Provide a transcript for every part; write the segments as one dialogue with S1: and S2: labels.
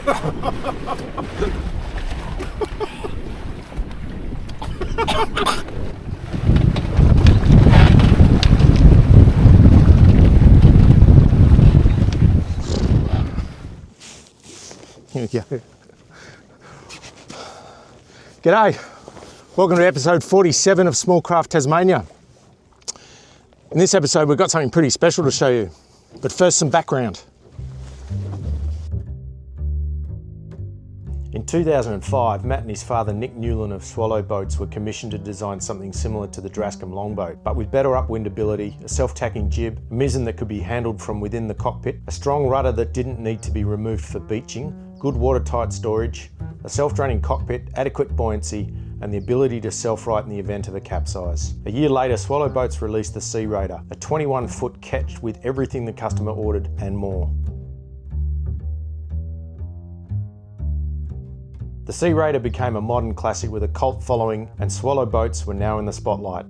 S1: Here we go. G'day, welcome to episode 47 of Small Craft Tasmania. In this episode we've got something pretty special to show you, but first some background. In 2005, Matt and his father Nick Newland of Swallow Boats were commissioned to design something similar to the Drascombe longboat, but with better upwind ability, a self-tacking jib, a mizzen that could be handled from within the cockpit, a strong rudder that didn't need to be removed for beaching, good watertight storage, a self-draining cockpit, adequate buoyancy, and the ability to self-right in the event of a capsize. A year later, Swallow Boats released the Bayraider, a 21-foot ketch with everything the customer ordered and more. The Bayraider became a modern classic with a cult following, and Swallow Boats were now in the spotlight.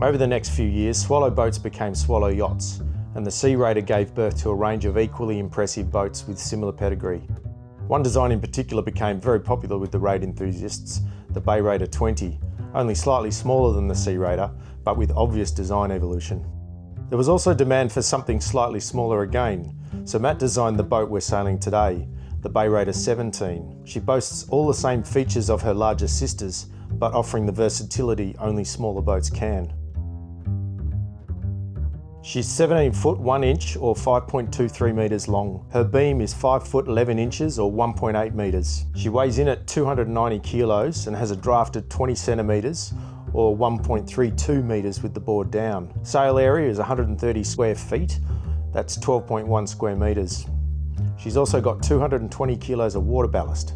S1: Over the next few years, Swallow Boats became Swallow Yachts, and the Bayraider gave birth to a range of equally impressive boats with similar pedigree. One design in particular became very popular with the raid enthusiasts, the Bayraider 20, only slightly smaller than the Bayraider, but with obvious design evolution. There was also demand for something slightly smaller again, so Matt designed the boat we're sailing today, the Bayraider 17. She boasts all the same features of her larger sisters, but offering the versatility only smaller boats can. She's 17 foot 1 inch or 5.23 metres long. Her beam is 5 foot 11 inches or 1.8 metres. She weighs in at 290 kilos and has a draft of 20 centimetres or 1.32 metres with the board down. Sail area is 130 square feet, that's 12.1 square metres. She's also got 220 kilos of water ballast.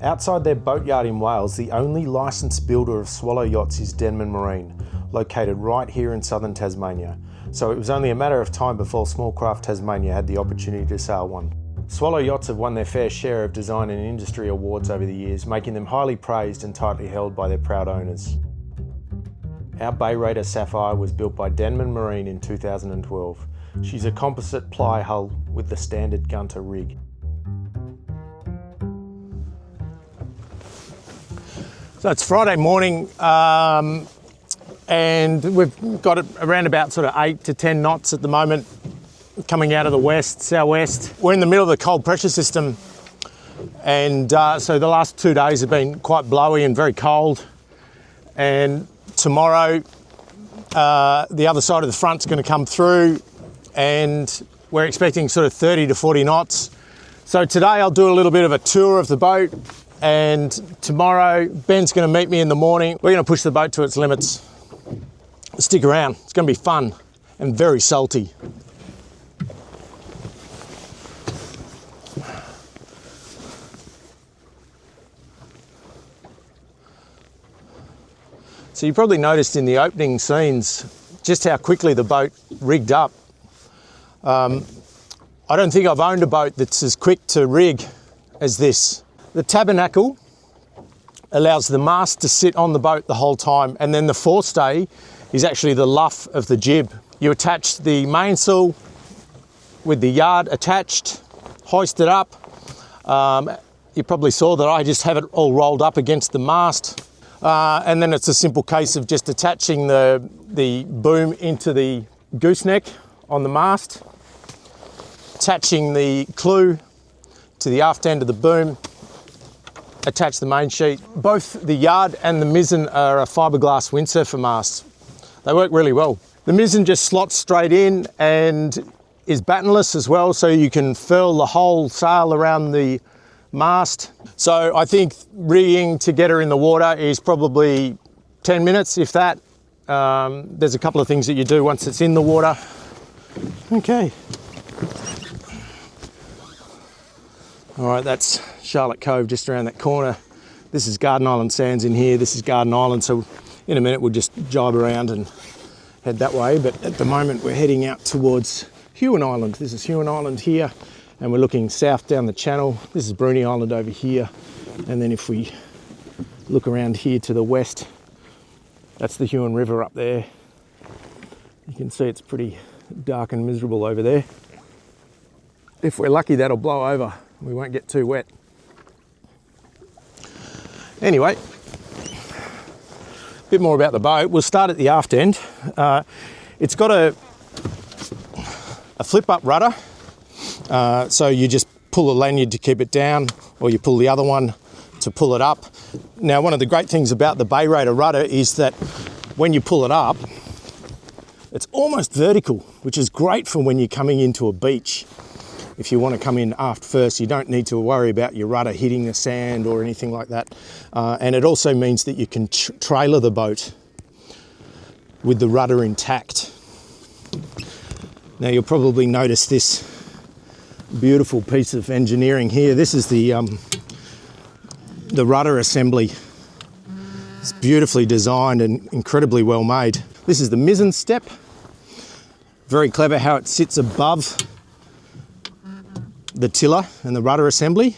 S1: Outside their boatyard in Wales, the only licensed builder of Swallow yachts is Denman Marine, located right here in southern Tasmania. So it was only a matter of time before Small Craft Tasmania had the opportunity to sail one. Swallow yachts have won their fair share of design and industry awards over the years, making them highly praised and tightly held by their proud owners. Our Bayraider Sapphire was built by Denman Marine in 2012. She's a composite ply hull with the standard Gunter rig. So it's Friday morning and we've got it around about sort of 8 to 10 knots at the moment, coming out of the west, southwest. We're in the middle of the cold pressure system, and so the last 2 days have been quite blowy and very cold, and tomorrow the other side of the front's going to come through and we're expecting sort of 30 to 40 knots. So today I'll do a little bit of a tour of the boat, and tomorrow Ben's going to meet me in the morning. We're going to push the boat to its limits. Stick around, it's going to be fun and very salty. So you probably noticed in the opening scenes just how quickly the boat rigged up. I don't think I've owned a boat that's as quick to rig as this. The tabernacle allows the mast to sit on the boat the whole time, and then the forestay is actually the luff of the jib. You attach the mainsail with the yard attached, hoist it up. You probably saw that I just have it all rolled up against the mast. And then it's a simple case of just attaching the boom into the gooseneck on the mast, attaching the clew to the aft end of the boom, attach the main sheet. Both the yard and the mizzen are a fiberglass windsurfer masts. They work really well. The mizzen just slots straight in and is battenless as well, so you can furl the whole sail around the mast. So I think rigging to get her in the water is probably 10 minutes, if that. There's a couple of things that you do once it's in the water. Okay. All right, that's Charlotte Cove just around that corner. This is Garden Island Sands in here. This is Garden Island. So in a minute we'll just jibe around and head that way. But at the moment we're heading out towards Huon Island. This is Huon Island here, and we're looking south down the channel. This is Bruny Island over here. And then if we look around here to the west, that's the Huon River up there. You can see it's pretty dark and miserable over there. If we're lucky, that'll blow over. We won't get too wet. Anyway, a bit more about the boat. We'll start at the aft end. It's got a flip-up rudder. So you just pull a lanyard to keep it down, or you pull the other one to pull it up. Now, one of the great things about the Bayraider rudder is that when you pull it up, it's almost vertical, which is great for when you're coming into a beach. If you want to come in aft first, you don't need to worry about your rudder hitting the sand or anything like that. And it also means that you can trailer the boat with the rudder intact. Now, you'll probably notice this beautiful piece of engineering here. This is the rudder assembly. It's beautifully designed and incredibly well made. This is the mizzen step. Very clever how it sits above the tiller and the rudder assembly.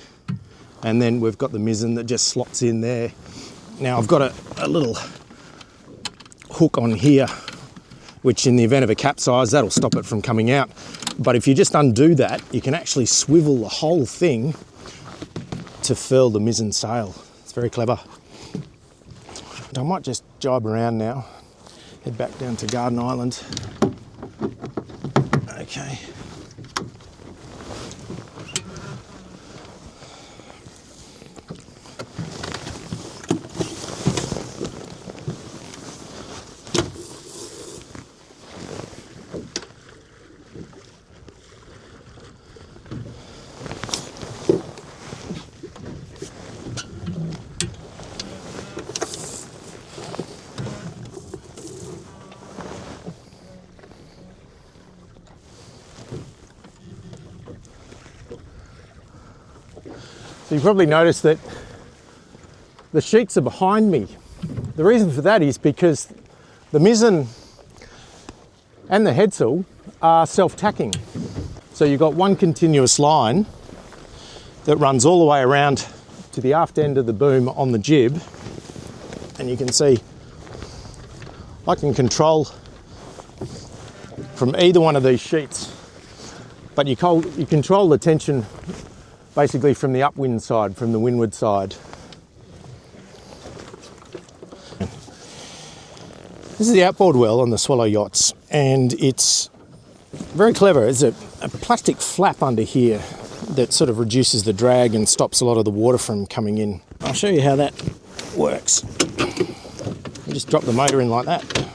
S1: And then we've got the mizzen that just slots in there. Now I've got a little hook on here, which in the event of a capsize, that'll stop it from coming out. But if you just undo that, you can actually swivel the whole thing to furl the mizzen sail. It's very clever. I might just jibe around now, head back down to Garden Island. Okay. So you probably noticed that the sheets are behind me. The reason for that is because the mizzen and the headsail are self-tacking. So you've got one continuous line that runs all the way around to the aft end of the boom on the jib. And you can see I can control from either one of these sheets, but you control the tension basically from the upwind side, from the windward side. This is the outboard well on the Swallow yachts, and it's very clever. There's a plastic flap under here that sort of reduces the drag and stops a lot of the water from coming in. I'll show you how that works. You just drop the motor in like that,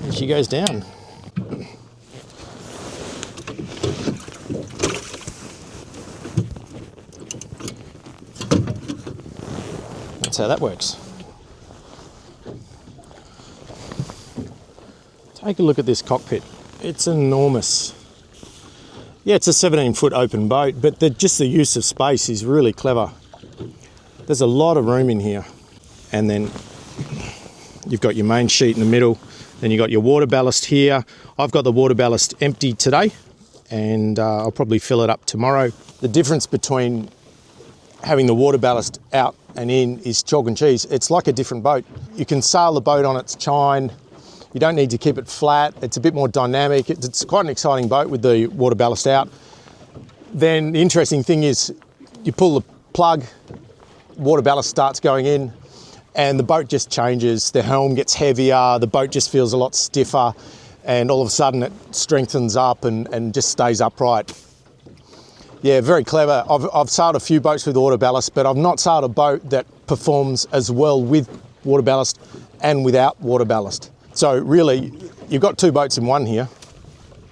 S1: and she goes down. That's how that works. Take a look at this cockpit. It's enormous. Yeah, it's a 17-foot open boat, but just the use of space is really clever. There's a lot of room in here. And then you've got your main sheet in the middle. Then you've got your water ballast here. I've got the water ballast empty today, and I'll probably fill it up tomorrow. The difference between having the water ballast out and in is chalk and cheese. It's like a different boat. You can sail the boat on its chine. You don't need to keep it flat. It's a bit more dynamic. It's quite an exciting boat with the water ballast out. Then the interesting thing is you pull the plug, water ballast starts going in, and the boat just changes. The helm gets heavier, the boat just feels a lot stiffer, and all of a sudden it strengthens up and just stays upright. Yeah, very clever. I've sailed a few boats with water ballast, but I've not sailed a boat that performs as well with water ballast and without water ballast. So really, you've got two boats in one here.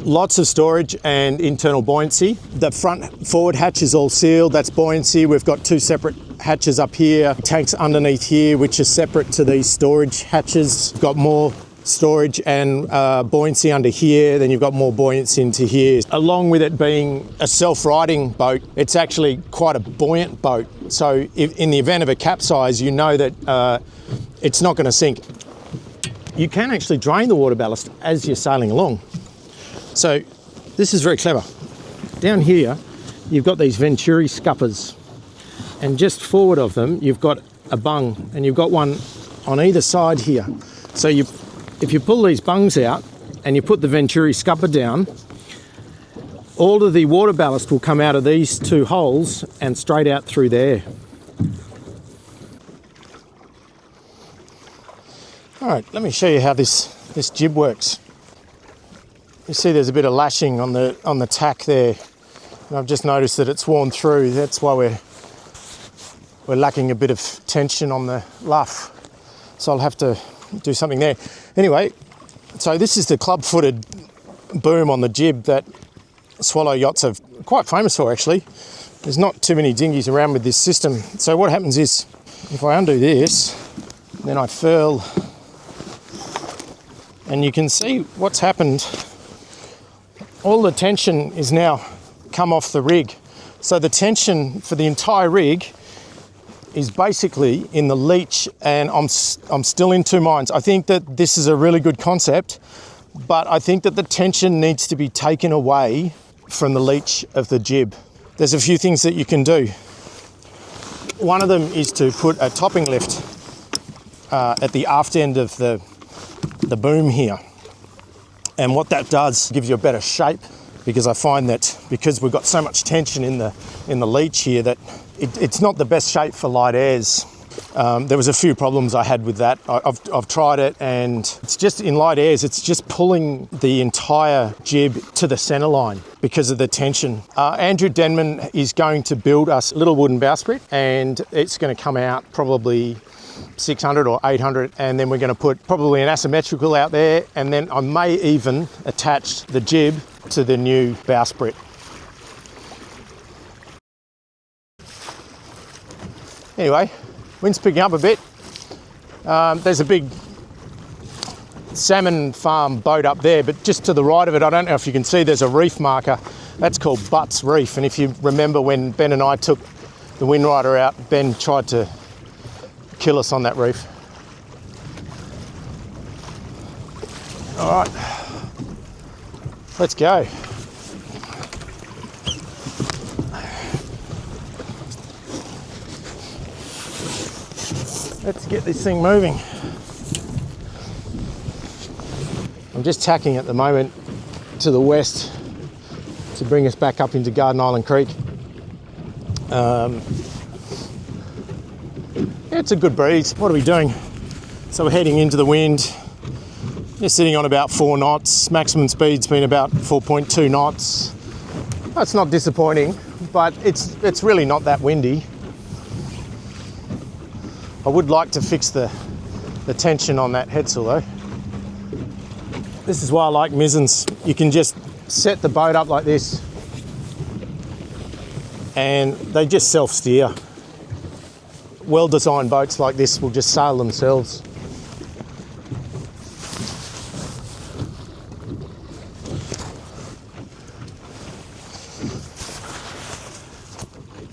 S1: Lots of storage and internal buoyancy. The front forward hatch is all sealed, that's buoyancy. We've got two separate hatches up here, tanks underneath here, which are separate to these storage hatches. Got more storage and buoyancy under here, then you've got more buoyancy into here. Along with it being a self-riding boat, it's actually quite a buoyant boat. So if, in the event of a capsize, you know that it's not going to sink. You can actually drain the water ballast as you're sailing along. So this is very clever. Down here, you've got these Venturi scuppers, and just forward of them, you've got a bung, and you've got one on either side here. So if you pull these bungs out and you put the Venturi scupper down, all of the water ballast will come out of these two holes and straight out through there. All right, let me show you how this jib works. You see there's a bit of lashing on the tack there. And I've just noticed that it's worn through. That's why we're lacking a bit of tension on the luff. So I'll have to do something there. Anyway, so this is the club-footed boom on the jib that Swallow Yachts are quite famous for, actually. There's not too many dinghies around with this system. So what happens is, if I undo this, then I furl, and you can see what's happened. All the tension is now come off the rig. So the tension for the entire rig is basically in the leech, and I'm still in two minds. I think that this is a really good concept, but I think that the tension needs to be taken away from the leech of the jib. There's a few things that you can do. One of them is to put a topping lift at the aft end of the boom here. And what that does, gives you a better shape, because I find that because we've got so much tension in the leech here that it's not the best shape for light airs. There was a few problems I had with that. I've tried it, and it's just in light airs, it's just pulling the entire jib to the center line because of the tension. Andrew Denman is going to build us a little wooden bowsprit, and it's going to come out probably 600 or 800, and then we're going to put probably an asymmetrical out there, and then I may even attach the jib to the new bowsprit. Anyway, wind's picking up a bit. There's a big salmon farm boat up there, but just to the right of it, I don't know if you can see, there's a reef marker. That's called Butts Reef, and if you remember when Ben and I took the Windrider out, Ben tried to kill us on that reef. All right, let's go. Let's get this thing moving. I'm just tacking at the moment to the west to bring us back up into Garden Island Creek. It's a good breeze. What are we doing? So we're heading into the wind. You're sitting on about 4 knots. Maximum speed's been about 4.2 knots. That's not disappointing, but it's really not that windy. I would like to fix the tension on that headsail though. This is why I like mizens. You can just set the boat up like this and they just self-steer. Well-designed boats like this will just sail themselves.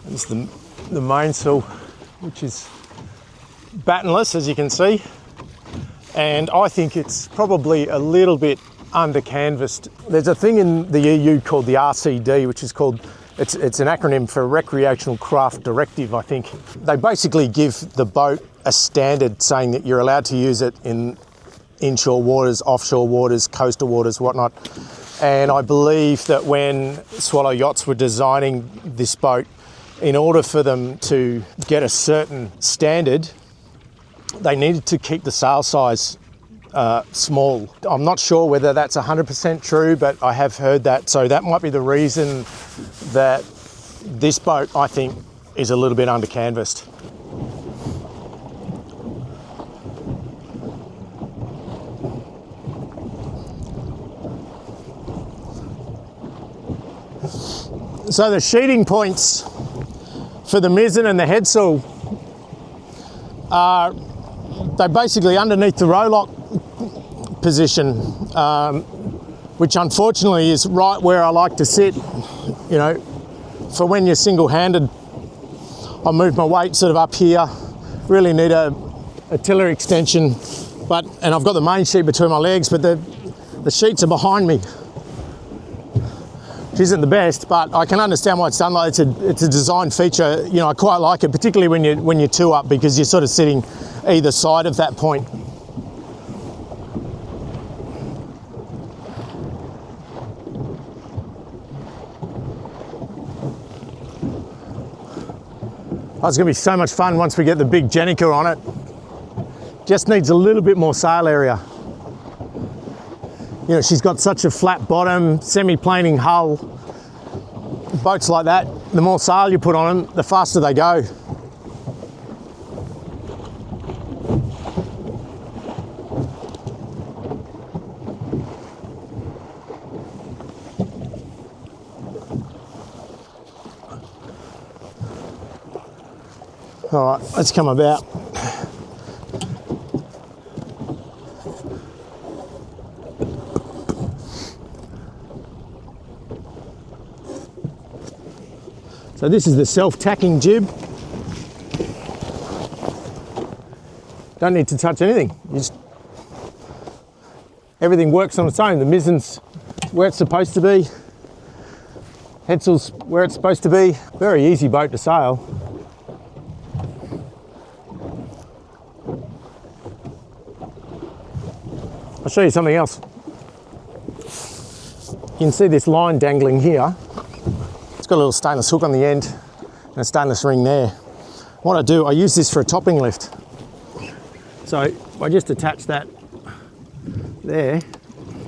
S1: It's the mainsail, which is battenless, as you can see, and I think it's probably a little bit under-canvassed. There's a thing in the EU called the RCD, which is called, it's an acronym for Recreational Craft Directive, I think. They basically give the boat a standard saying that you're allowed to use it in inshore waters, offshore waters, coastal waters, whatnot. And I believe that when Swallow Yachts were designing this boat, in order for them to get a certain standard, they needed to keep the sail size small. I'm not sure whether that's 100% true, but I have heard that. So that might be the reason that this boat, I think, is a little bit under-canvassed. So the sheeting points for the mizzen and the headsail are, they're basically underneath the rowlock position, which unfortunately is right where I like to sit. You know, for when you're single-handed, I move my weight sort of up here. Really need a tiller extension, and I've got the main sheet between my legs, but the sheets are behind me, which isn't the best, but I can understand why it's done like it's a design feature. You know, I quite like it, particularly when you're two up, because you're sort of sitting either side of that point. Oh, it's gonna be so much fun once we get the big Jenica on it. Just needs a little bit more sail area. You know, she's got such a flat bottom, semi-planing hull. Boats like that, the more sail you put on them, the faster they go. All right, let's come about. So this is the self-tacking jib. Don't need to touch anything. Everything works on its own. The mizzen's where it's supposed to be. Headsail's where it's supposed to be. Very easy boat to sail. I'll show you something else. You can see this line dangling here. It's got a little stainless hook on the end and a stainless ring there. What I do, I use this for a topping lift. So I just attach that there,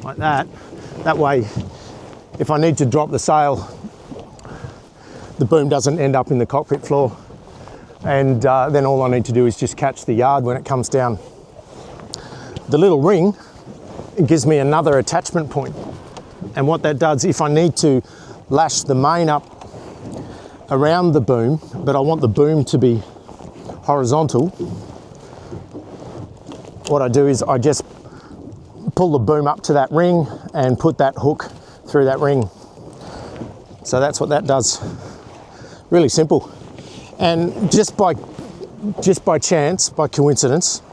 S1: like that. That way, if I need to drop the sail, the boom doesn't end up in the cockpit floor. And then all I need to do is just catch the yard when it comes down. The little ring, it gives me another attachment point. And what that does, if I need to lash the main up around the boom, but I want the boom to be horizontal, what I do is I just pull the boom up to that ring and put that hook through that ring. So that's what that does. Really simple. And just by chance, by coincidence,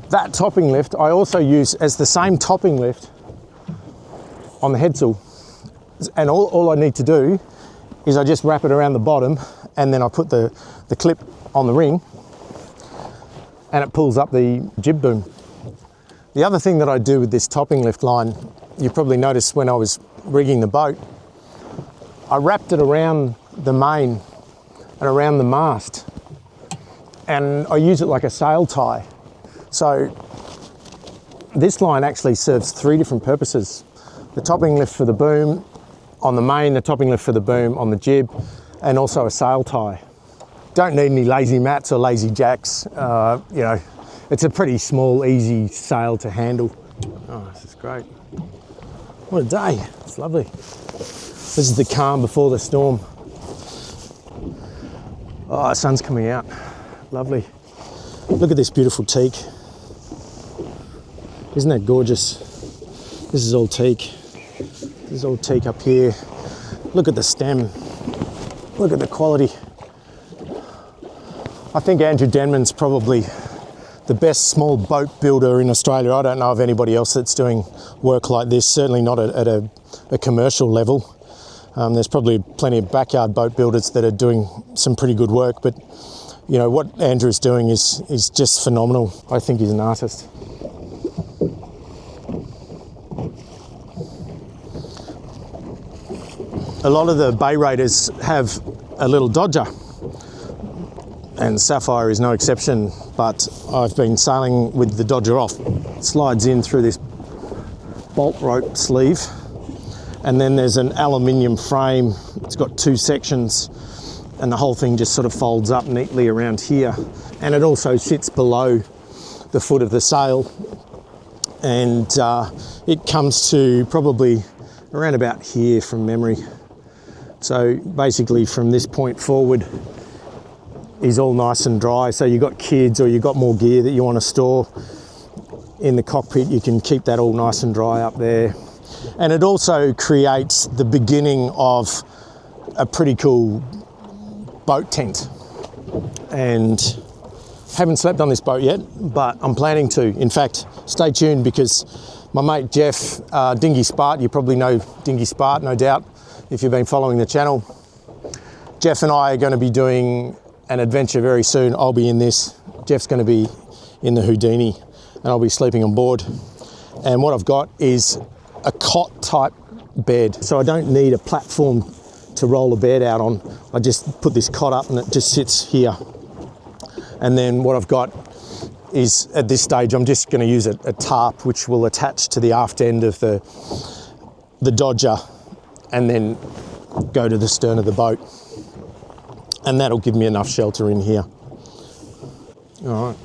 S1: that topping lift I also use as the same topping lift on the headsail. And all I need to do is I just wrap it around the bottom and then I put the clip on the ring and it pulls up the jib boom. The other thing that I do with this topping lift line, you probably noticed when I was rigging the boat, I wrapped it around the main and around the mast, and I use it like a sail tie. So this line actually serves three different purposes. The topping lift for the boom on the main, the topping lift for the boom on the jib, and also a sail tie. Don't need any lazy mats or lazy jacks. You know, it's a pretty small, easy sail to handle. Oh, this is great. What a day, it's lovely. This is the calm before the storm. Oh, the sun's coming out, lovely. Look at this beautiful teak. Isn't that gorgeous? This is all teak. This is all teak up here. Look at the stem. Look at the quality. I think Andrew Denman's probably the best small boat builder in Australia. I don't know of anybody else that's doing work like this, certainly not at a commercial level. There's probably plenty of backyard boat builders that are doing some pretty good work, but you know, what Andrew's doing is just phenomenal. I think he's an artist. A lot of the Bayraiders have a little dodger, and Sapphire is no exception, but I've been sailing with the dodger off. It slides in through this bolt rope sleeve, and then there's an aluminium frame. It's got two sections, and the whole thing just sort of folds up neatly around here. And it also sits below the foot of the sail, and it comes to probably around about here from memory. So basically from this point forward is all nice and dry. So you've got kids or you've got more gear that you want to store in the cockpit, you can keep that all nice and dry up there. And it also creates the beginning of a pretty cool boat tent. And haven't slept on this boat yet, but I'm planning to. In fact, stay tuned, because my mate Jeff, Dinghy Spart, you probably know Dinghy Spart, no doubt, if you've been following the channel. Jeff and I are going to be doing an adventure very soon. I'll be in this. Jeff's going to be in the Houdini, and I'll be sleeping on board. And what I've got is a cot type bed. So I don't need a platform to roll a bed out on, I just put this cot up and it just sits here. And then what I've got is, at this stage, I'm just going to use a tarp which will attach to the aft end of the dodger and then go to the stern of the boat. And that'll give me enough shelter in here. All right.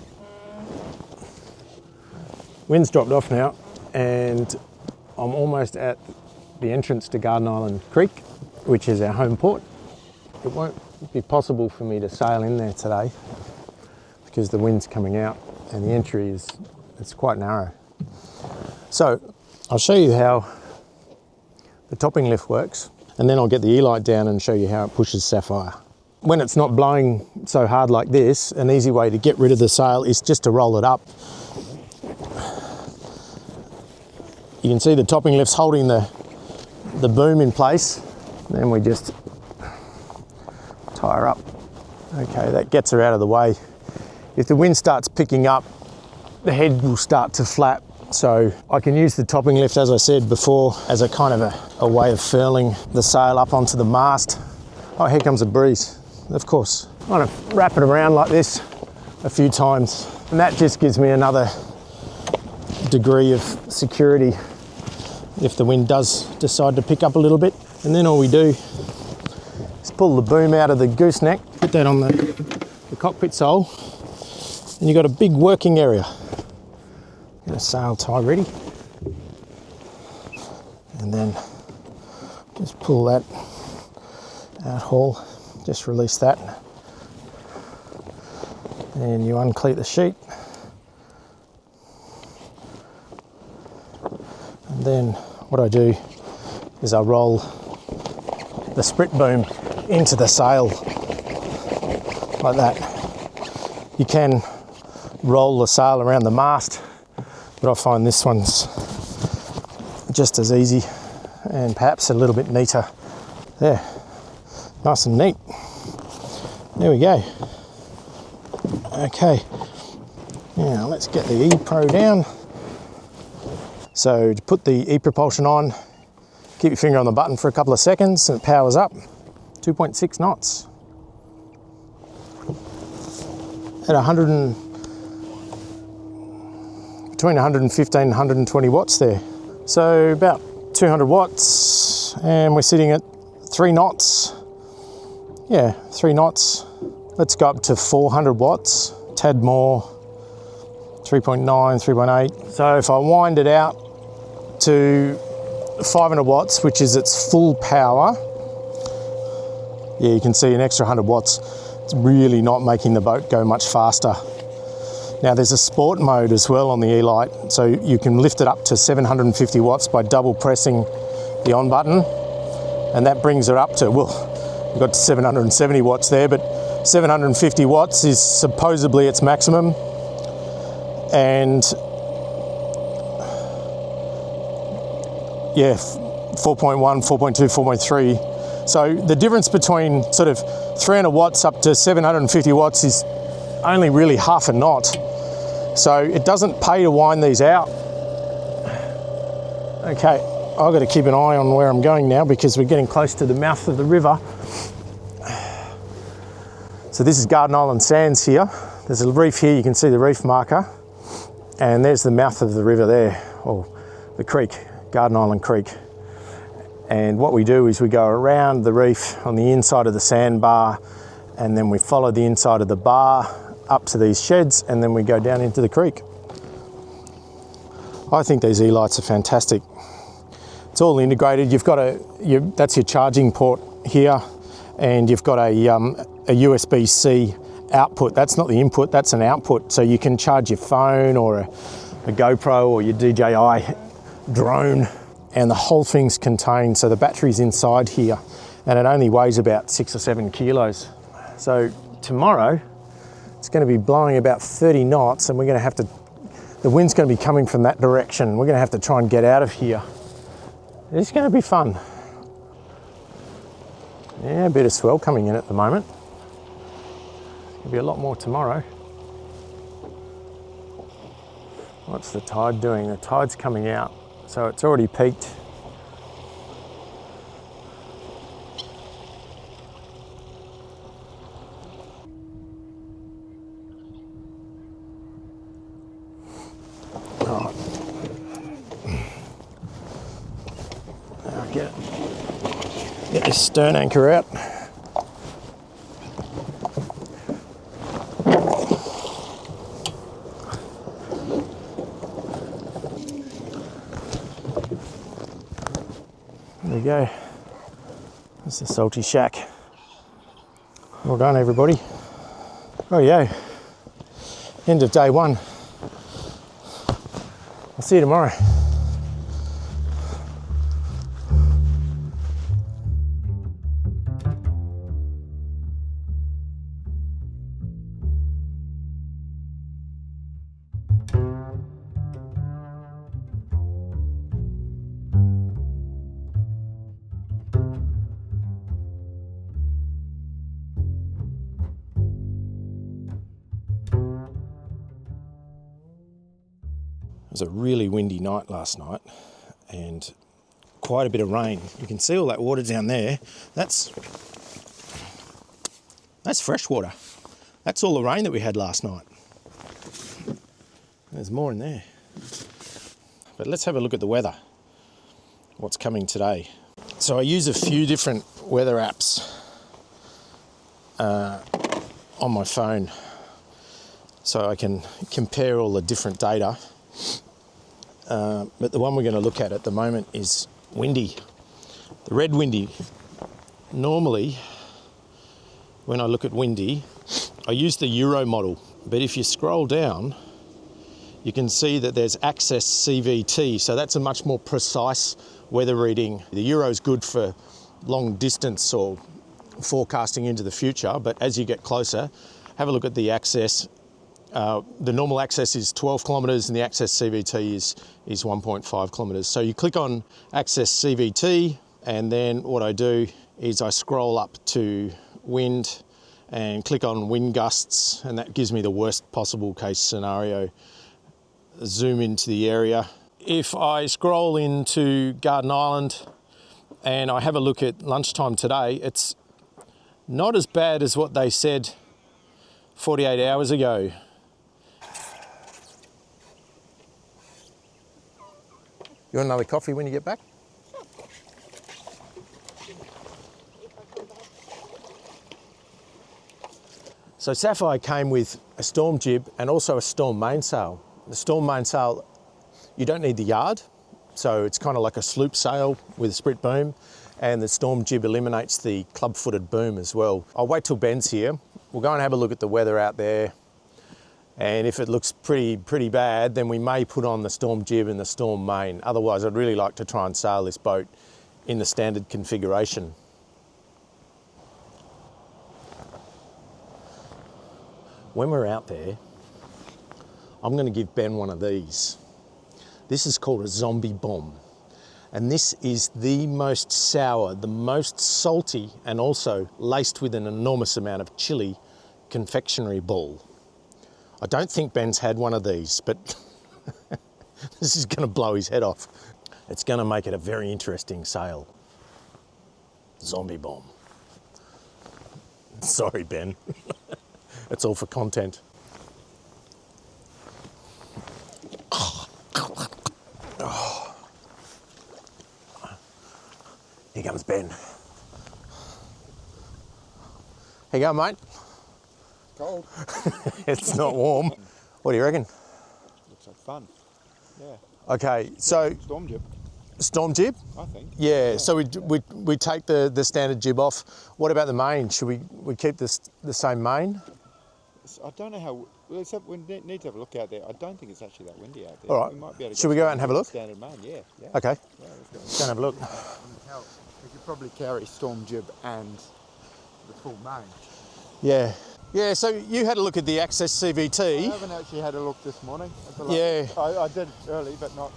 S1: Wind's dropped off now and I'm almost at the entrance to Garden Island Creek, which is our home port. It won't be possible for me to sail in there today because the wind's coming out and the entry it's quite narrow. So I'll show you how the topping lift works and then I'll get the E-light down and show you how it pushes Sapphire. When it's not blowing so hard like this, an easy way to get rid of the sail is just to roll it up. You can see the topping lift's holding the boom in place. Then we just tie her up. Okay, that gets her out of the way. If the wind starts picking up, the head will start to flap. So I can use the topping lift, as I said before, as a kind of a way of furling the sail up onto the mast. Oh, here comes a breeze, of course. I'm gonna wrap it around like this a few times. And that just gives me another degree of security if the wind does decide to pick up a little bit. And then all we do is pull the boom out of the gooseneck, put that on the cockpit sole, and you've got a big working area. Get a sail tie ready. And then just pull that out haul, just release that. And you uncleat the sheet. And then what I do is I roll the sprit boom into the sail like that. You can roll the sail around the mast, but I find this one's just as easy and perhaps a little bit neater. There, nice and neat. There we go. Okay, now let's get the E-Pro down. So to put the E-propulsion on, keep your finger on the button for a couple of seconds and it powers up. 2.6 knots. At between 115 and 120 watts there. So about 200 watts and we're sitting at 3 knots. Yeah, 3 knots. Let's go up to 400 watts, tad more, 3.9, 3.8. So if I wind it out to 500 watts, which is its full power, yeah, you can see an extra 100 watts. It's really not making the boat go much faster. Now there's a sport mode as well on the E-light, so you can lift it up to 750 watts by double pressing the on button, and that brings her up to, well, we've got 770 watts there, but 750 watts is supposedly its maximum. And yeah, 4.1, 4.2, 4.3. So the difference between sort of 300 watts up to 750 watts is only really half a knot. So it doesn't pay to wind these out. Okay, I've got to keep an eye on where I'm going now because we're getting close to the mouth of the river. So this is Garden Island Sands here. There's a reef here, you can see the reef marker. And there's the mouth of the river there, or the creek, Garden Island Creek. And what we do is we go around the reef on the inside of the sandbar, and then we follow the inside of the bar up to these sheds, and then we go down into the creek. I think these E-lights are fantastic. It's all integrated. You've got that's your charging port here, and you've got a USB-C output. That's not the input, that's an output. So you can charge your phone or a GoPro or your DJI drone, and the whole thing's contained. So the battery's inside here, and it only weighs about 6 or 7 kilos. So tomorrow, it's going to be blowing about 30 knots, and we're going to have to, the wind's going to be coming from that direction. We're going to have to try and get out of here. It's going to be fun. Yeah, a bit of swell coming in at the moment. There'll be a lot more tomorrow. What's the tide doing? The tide's coming out, so it's already peaked. Get this stern anchor out. There we go. That's the salty shack. Well done, everybody. Oh yeah, end of day one. I'll see you tomorrow. It was a really windy night last night and quite a bit of rain. You can see all that water down there. That's fresh water. That's all the rain that we had last night. There's more in there. But let's have a look at the weather. What's coming today. So I use a few different weather apps on my phone so I can compare all the different data. But the one we're going to look at the moment is windy. The red windy. Normally, when I look at windy, I use the Euro model. But if you scroll down, you can see that there's Access CVT. So that's a much more precise weather reading. The Euro is good for long distance or forecasting into the future. But as you get closer, have a look at the Access. The normal Access is 12 kilometres and the Access CVT is 1.5 kilometres. So you click on Access CVT and then what I do is I scroll up to wind and click on wind gusts, and that gives me the worst possible case scenario. Zoom into the area. If I scroll into Garden Island and I have a look at lunchtime today, it's not as bad as what they said 48 hours ago. You want another coffee when you get back? So Sapphire came with a storm jib and also a storm mainsail. The storm mainsail, you don't need the yard, so it's kind of like a sloop sail with a sprit boom, and the storm jib eliminates the club-footed boom as well. I'll wait till Ben's here. We'll go and have a look at the weather out there. And if it looks pretty bad, then we may put on the storm jib and the storm main. Otherwise, I'd really like to try and sail this boat in the standard configuration. When we're out there, I'm going to give Ben one of these. This is called a zombie bomb. And this is the most sour, the most salty, and also laced with an enormous amount of chili confectionery ball. I don't think Ben's had one of these, but this is going to blow his head off. It's going to make it a very interesting sail. Zombie bomb. Sorry, Ben. It's all for content. Oh. Here comes Ben. Here you go, mate.
S2: Cold.
S1: It's not warm. What do you reckon?
S2: Looks like fun. Yeah.
S1: Okay, so
S2: Storm jib,
S1: storm jib.
S2: I think.
S1: Yeah. So we take the standard jib off. What about the main? Should we keep the same main?
S2: I don't know how. Well, except we need to have a look out there. I don't think it's actually that windy out there.
S1: All right.
S2: We might be able to.
S1: Should we go out and have a look?
S2: Standard main. Yeah. Yeah.
S1: Okay.
S2: Yeah,
S1: Let's go and have a look.
S2: We could probably carry storm jib and the full main.
S1: Yeah. Yeah, so you had a look at the Access CVT.
S2: I haven't actually had a look this morning.
S1: Yeah.
S2: I did early, but not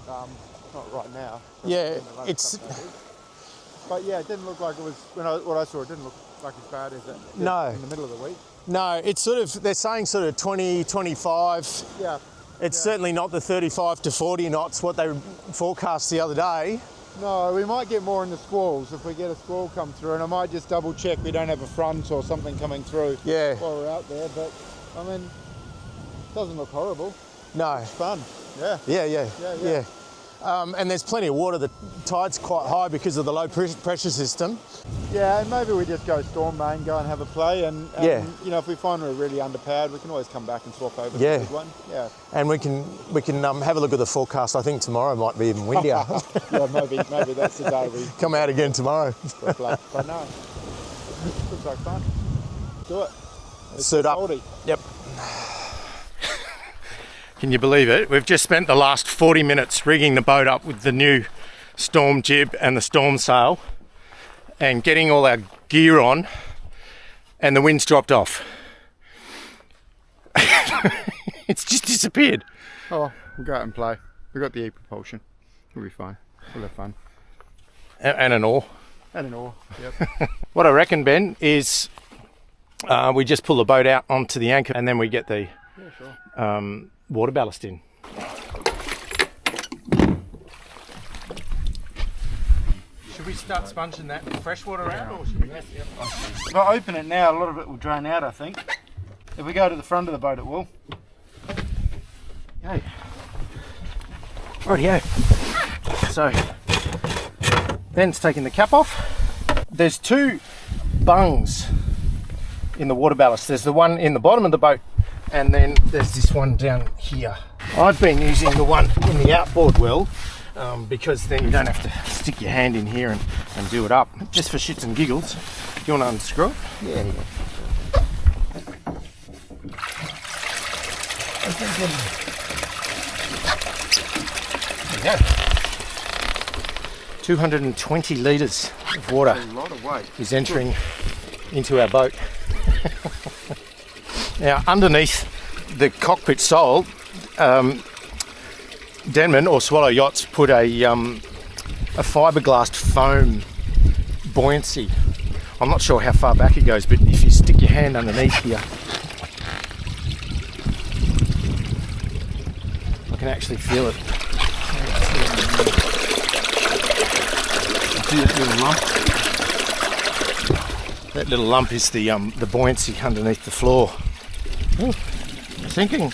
S2: right now.
S1: Yeah, it's.
S2: But yeah, it didn't look like it was. What I saw, it didn't look like as bad as it did
S1: No.
S2: in the middle of the week.
S1: No, it's sort of, they're saying sort of 20, 25.
S2: Yeah.
S1: It's certainly not the 35 to 40 knots, what they forecast the other day.
S2: No, we might get more in the squalls if we get a squall come through, and I might just double check we don't have a front or something coming through while we're out there, but I mean, it doesn't look horrible.
S1: No.
S2: It's fun. Yeah.
S1: Yeah. And there's plenty of water. The tide's quite high because of the low pressure system.
S2: Yeah, and maybe we just go storm main, go and have a play, and
S1: Yeah.
S2: you know, if we find we're really underpowered, we can always come back and swap over to
S1: Yeah.
S2: the big one. Yeah.
S1: And we can have a look at the forecast. I think tomorrow might be even windier.
S2: Yeah, maybe that's the day we
S1: Come out again tomorrow.
S2: play. But no, looks like fun. Do it.
S1: Suit up.
S2: Salty.
S1: Yep. Can you believe it? We've just spent the last 40 minutes rigging the boat up with the new storm jib and the storm sail and getting all our gear on, and the wind's dropped off. It's just disappeared.
S2: Oh, we'll go out and play. We've got the E-propulsion. We'll be fine. We'll have fun.
S1: And an oar.
S2: And an oar, yep.
S1: What I reckon, Ben, is we just pull the boat out onto the anchor and then we get the water ballast in. Should we start sponging that fresh water out, or should we just...
S2: If I open it now, a lot of it will drain out, I think. If we go to the front of the boat, it will.
S1: Okay. Rightio. So, Ben's taking the cap off. There's two bungs in the water ballast. There's the one in the bottom of the boat, and then there's this one down here. I've been using the one in the outboard well, because then you don't have to stick your hand in here and do it up. Just for shits and giggles. You want to unscrew it? Yeah. There we go. 220 litres of water
S2: A lot of weight.
S1: is entering into our boat. Now, underneath the cockpit sole, Denman or Swallow Yachts put a fiberglass foam buoyancy. I'm not sure how far back it goes, but if you stick your hand underneath here, I can actually feel it. See that little lump? That little lump is the buoyancy underneath the floor. Ooh, sinking.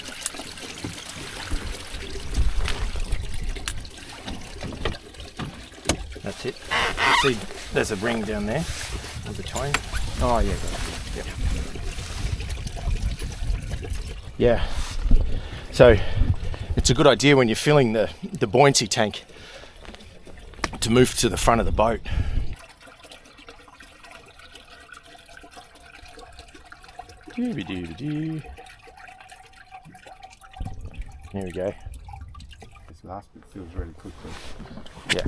S1: That's it. You see, there's a ring down there in between. Oh yeah, yeah. So it's a good idea when you're filling the buoyancy tank to move to the front of the boat. Here we go.
S2: This last bit feels really quickly.
S1: Yeah.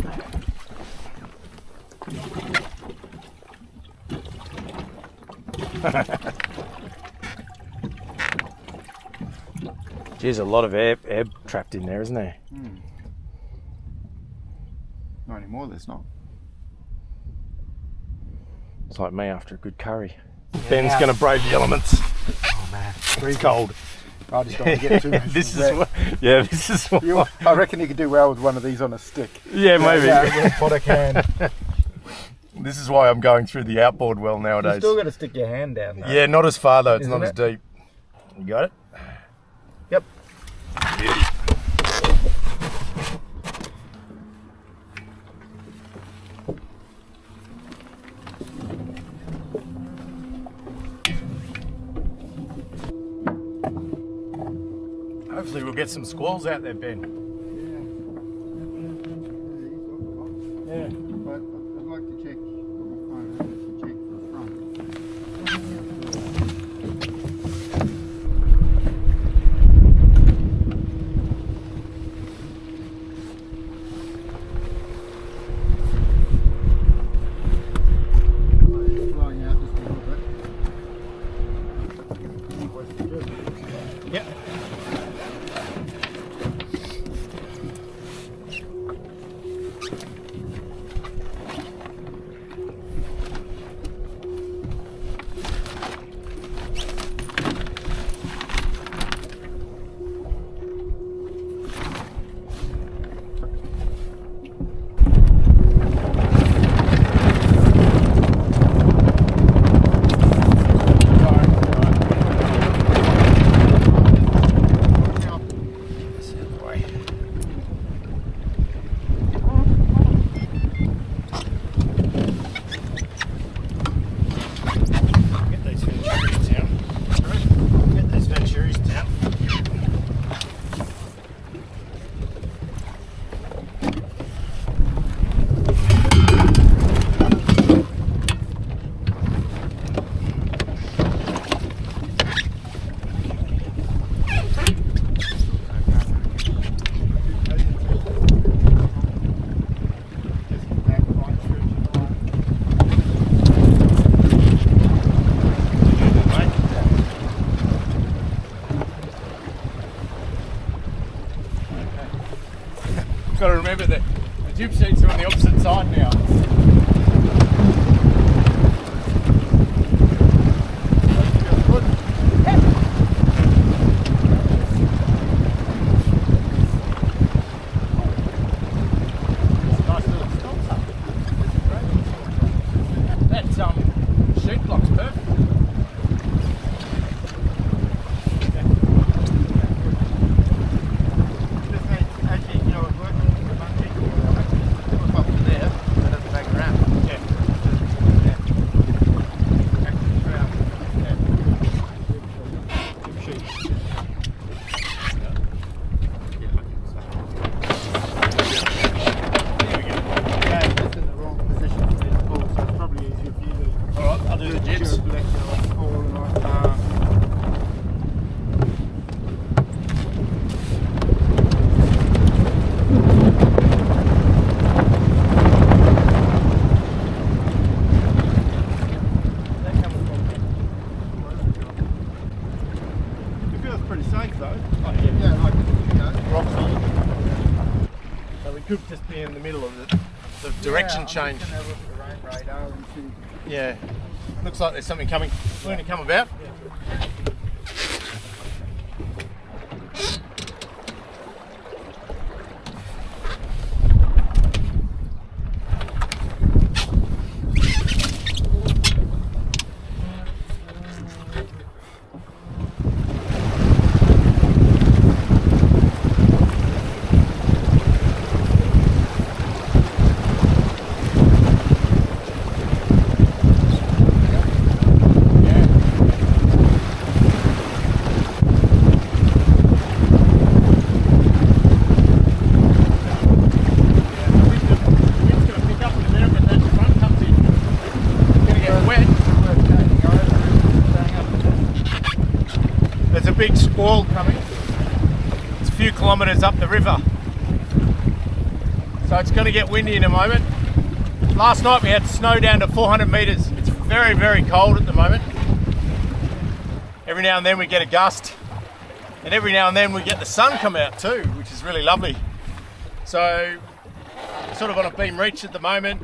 S1: Geez, a lot of air trapped in there, isn't there?
S2: Not anymore, there's not.
S1: It's like me after a good curry. Yeah, Ben's going to brave the elements.
S2: Oh man,
S1: it's cold.
S2: I just don't want to get too much.
S1: This is what.
S2: I reckon you could do well with one of these on a stick.
S1: Yeah, maybe.
S2: Pot a can.
S1: This is why I'm going through the outboard well nowadays.
S2: You still got to stick your hand down though.
S1: Yeah, not as far though, it's
S2: Isn't
S1: not as deep. You got it?
S2: Yep.
S1: Beauty. Hopefully we'll get some squalls out there, Ben.
S2: Yeah. But I'd like to check the front. Blowing out just a little bit.
S1: Yep. jib sheets are on the opposite side now. Could just be in the middle of the direction change. Yeah, looks like there's something going to come about. Big squall coming. It's a few kilometres up the river, so it's going to get windy in a moment. Last night we had snow down to 400 metres. It's very, very cold at the moment. Every now and then we get a gust, and every now and then we get the sun come out too, which is really lovely. So sort of on a beam reach at the moment,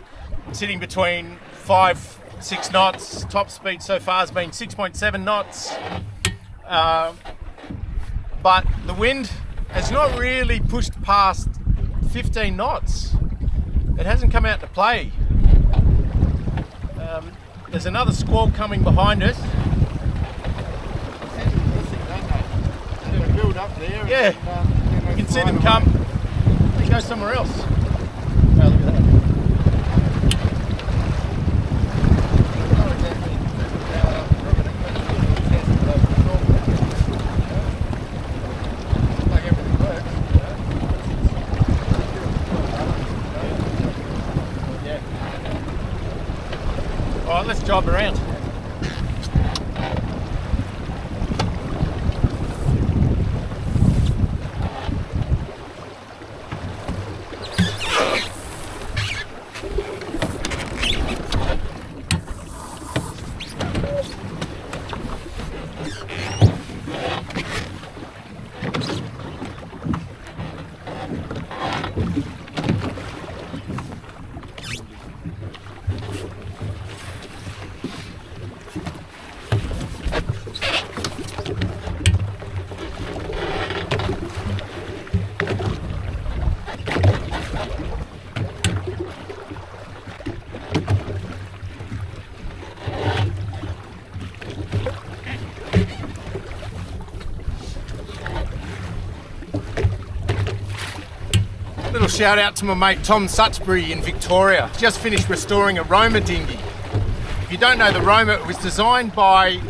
S1: sitting between 5-6 knots. Top speed so far has been 6.7 knots. But the wind has not really pushed past 15 knots. It hasn't come out to play. There's another squall coming behind us.
S2: They build up there.
S1: Yeah,
S2: and,
S1: you can see them come. They go somewhere else. Oh, look at that. Alright, let's job around. Little shout out to my mate Tom Suchbury in Victoria. Just finished restoring a Roma dinghy. If you don't know, the Roma, it was designed by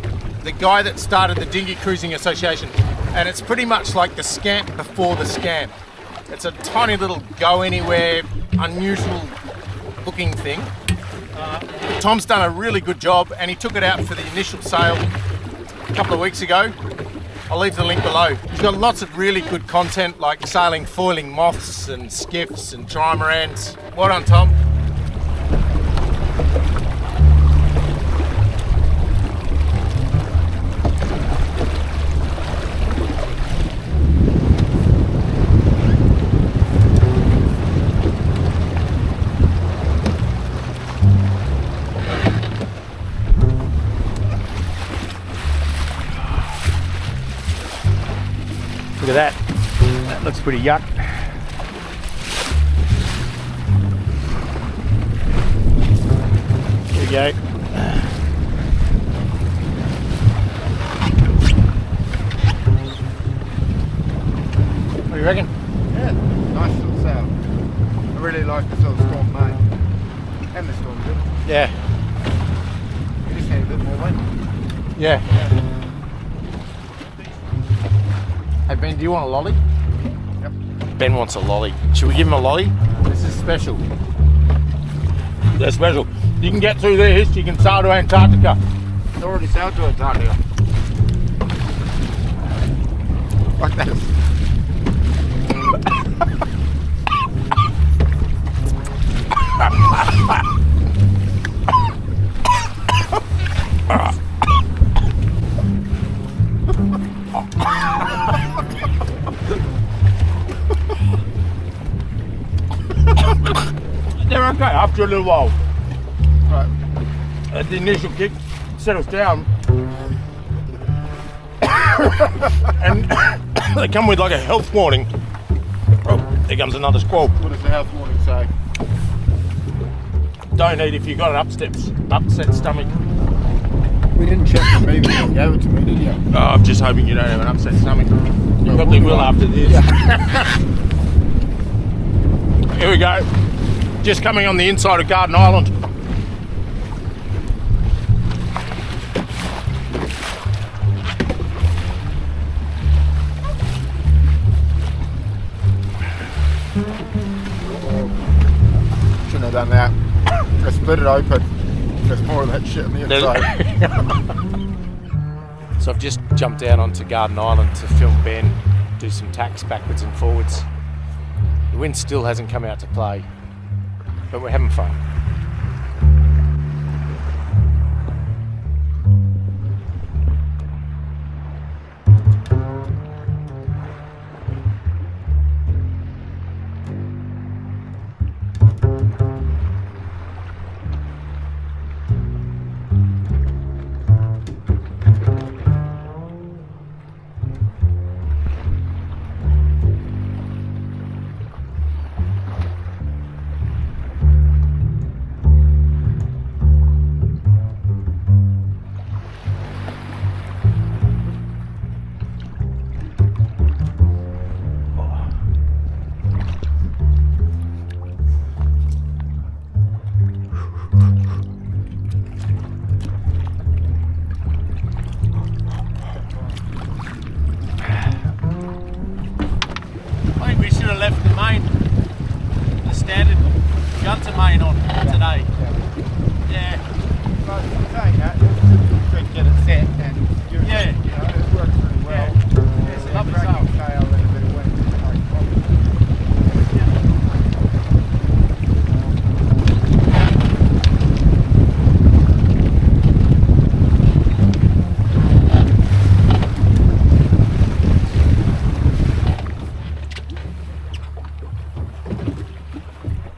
S1: the guy that started the Dinghy Cruising Association, and it's pretty much like the Scamp before the Scamp. It's a tiny little go anywhere, unusual looking thing. Tom's done a really good job, and he took it out for the initial sale a couple of weeks ago. I'll leave the link below. He's got lots of really good content like sailing foiling moths and skiffs and trimarans. Well done, Tom. Look at that. That looks pretty yuck. Here we go. What do you reckon?
S2: Yeah, nice little sail. I really like this little storm mate. And the storm good.
S1: Yeah.
S2: We just need a bit more wind.
S1: Yeah. Hey Ben, do you want a lolly?
S2: Yep.
S1: Ben wants a lolly. Should we give him a lolly? This is special. They're special. You can get through this, you can sail to Antarctica.
S2: It's already sailed to Antarctica. Like that.
S1: They're okay after a little while.
S2: Right.
S1: At the initial kick, settles down. And they come with like a health warning. Oh, there comes another squall.
S2: What does the health warning say?
S1: Don't eat if you've got an upset stomach.
S2: We didn't check the movie when you gave it to me, did you?
S1: Oh, I'm just hoping you don't have an upset stomach. You probably will after this.
S2: Yeah.
S1: Here we go. Just coming on the inside of Garden Island.
S2: Shouldn't have done that. I split it open. There's more of that shit on the inside.
S1: So I've just jumped out onto Garden Island to film Ben do some tacks backwards and forwards. The wind still hasn't come out to play, but we're having fun.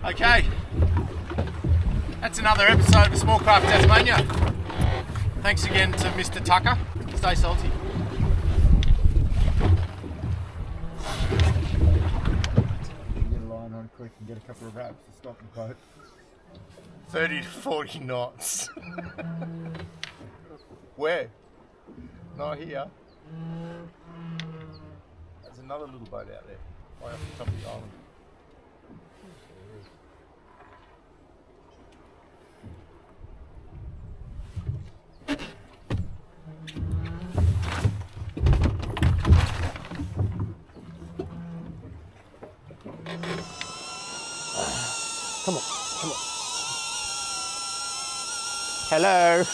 S1: Okay, that's another episode of Small Craft Tasmania. Thanks again to Mr. Tucker. Stay salty.
S2: Get a line on quick and get a couple of wraps to stop the boat.
S1: 30 to 40 knots. Where? Not here. There's another little boat out there, way up the top of the island. Come on, come on. Hello.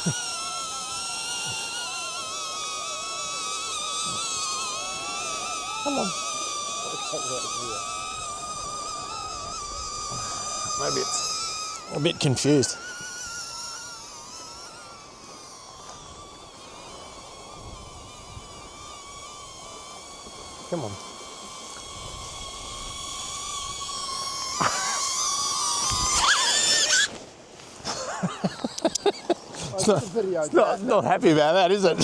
S1: Come on. Maybe it's a bit confused. Come on. It's not happy about that, is it?